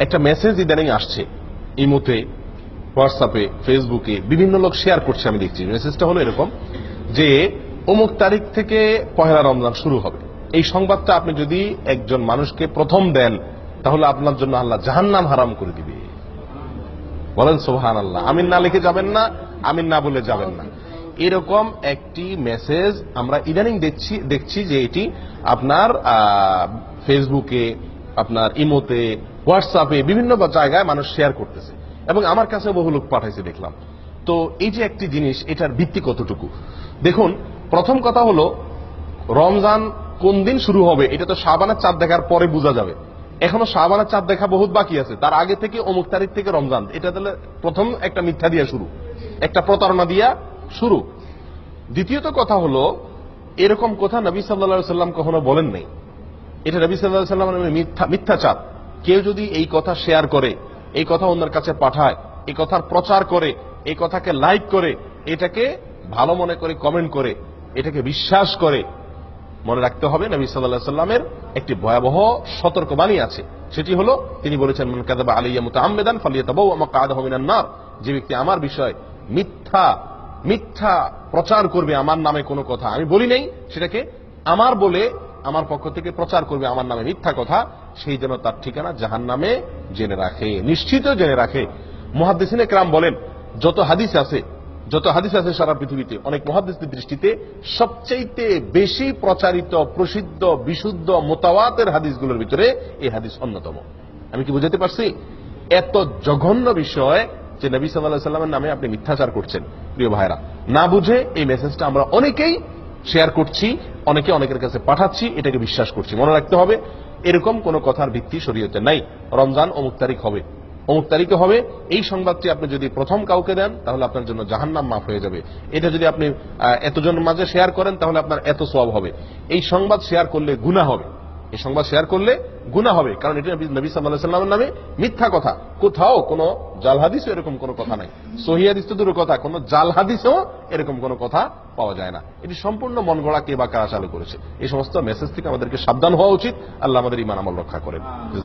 একটা মেসেজ ইদানিং আসছে ইমোতে, হোয়াটসঅ্যাপে, ফেসবুকে বিভিন্ন লোক শেয়ার করছে, আমি দেখছি। মেসেজটা হলো এরকম যে অমুক তারিখ থেকে পহেলা রমজান শুরু হবে। এই সংবাদটা আপনি যদি একজন মানুষকে প্রথম দেন তাহলে আপনার জন্য আল্লাহ জাহান্নাম হারাম করে দিবে। বলেন সুবহানাল্লাহ। আমিন না লিখে যাবেন না, আমিন না বলে যাবেন না। এরকম একটি মেসেজ আমরা ইদানিং দেখছি যে এটি আপনার ফেসবুকে, আপনার ইমোতে, হোয়াটসঅ্যাপে বিভিন্ন জায়গায় মানুষ শেয়ার করতেছে এবং আমার কাছে বহু লোক পাঠাইছে দেখলাম। তো এই যে একটি জিনিস, এটার ভিত্তি কতটুকু? দেখুন, প্রথম কথা হলো রমজান কোন দিন শুরু হবে এটা তো শাবানের চাঁদ দেখার পরে বোঝা যাবে। এখনো শাবানের চাঁদ দেখা বহুত বাকি আছে। তার আগে থেকে অমুক তারিখ থেকে রমজান, এটা তাহলে প্রথম একটা মিথ্যা দিয়া শুরু, একটা প্রতারণা দিয়া শুরু। দ্বিতীয়ত কথা হলো, এরকম কথা নবী সাল্লাল্লাহু আলাইহি সাল্লাম কখনো বলেন নাই। এটা নবী সাল্লাল্লাহু আলাইহি সাল্লামের মিথ্যাচার। কেউ যদি এই কথা শেয়ার করে, এই কথা অন্যের কাছে পাঠায়, এই কথার প্রচার করে, এই কথাকে লাইক করে, এটাকে ভালো মনে করে কমেন্ট করে, এটাকে বিশ্বাস করে, মনে রাখতে হবে নবী সাল্লাল্লাহু আলাইহি সাল্লামের একটি ভয়াবহ সতর্কবাণী আছে। সেটি হলো তিনি বলেছেন, মান কাযাবা আলাইয়া মুতাআম্মিদান ফালিয়াতাবাওয়া মাকআদাহু মিনান নার। যে ব্যক্তি আমার বিষয় মিথ্যা প্রচার করবে, আমার নামে কোনো কথা আমি বলি নাই সেটাকে আমার বলে আমার পক্ষ থেকে প্রচার করবে আমার নামে মিথ্যা কথা, সেই জন্য তার ঠিকানা জাহান্নামে জেনে রাখে, নিশ্চিত জেনে রাখে। মুহাদ্দিসিনে কেরাম বলেন, যত হাদিস আছে সারা পৃথিবীতে, অনেক মুহাদ্দিসদের দৃষ্টিতে সবচাইতে বেশি প্রচারিত, প্রসিদ্ধ, বিশুদ্ধ, মুতাওয়াতির হাদিসগুলোর ভিতরে এই হাদিস অন্যতম। আমি কি বুঝাতে পারছি? এত জঘন্য বিষয় যে নবী সাল্লাল্লাহু আলাইহি সাল্লামের নামে আপনি মিথ্যাচার করছেন। প্রিয় ভাইরা, না বুঝে এই মেসেজটা আমরা অনেকেই শেয়ার করছি, অনেকের কাছে পাঠাচ্ছি, এটাকে বিশ্বাস করছি। মনে রাখতে হবে, এরকম কোন কথার ভিত্তি শরীয়তে নাই। রমজান অমুক তারিখ হবে, অমুক তারিখে হবে, এই সংবাদটি আপনি যদি প্রথম কাউকে দেন তাহলে আপনার জন্য জাহান্নাম মাফ হয়ে যাবে। এটা যদি আপনি এতজনের মাঝে শেয়ার করেন তাহলে আপনার এত সওয়াব হবে। এই সংবাদ শেয়ার করলে গুনাহ হবে, এই সংবাদ শেয়ার করলে গুনাহ হবে, কারণ এটা নবী সাল্লাল্লাহু আলাইহি সাল্লামের নামে মিথ্যা কথা। কোথাও কোনো জাল হাদিসও এরকম কোনো কথা নাই। সহিহ হাদিস তো দূরের কথা, কোনো জাল হাদিসেও এরকম কোনো কথা পাওয়া যায় না। এটি সম্পূর্ণ মন গড়া কে বা কারা চালু করেছে। এই সমস্ত মেসেজ থেকে আমাদেরকে সাবধান হওয়া উচিত। আল্লাহ আমাদের ঈমান আমল রক্ষা করেন।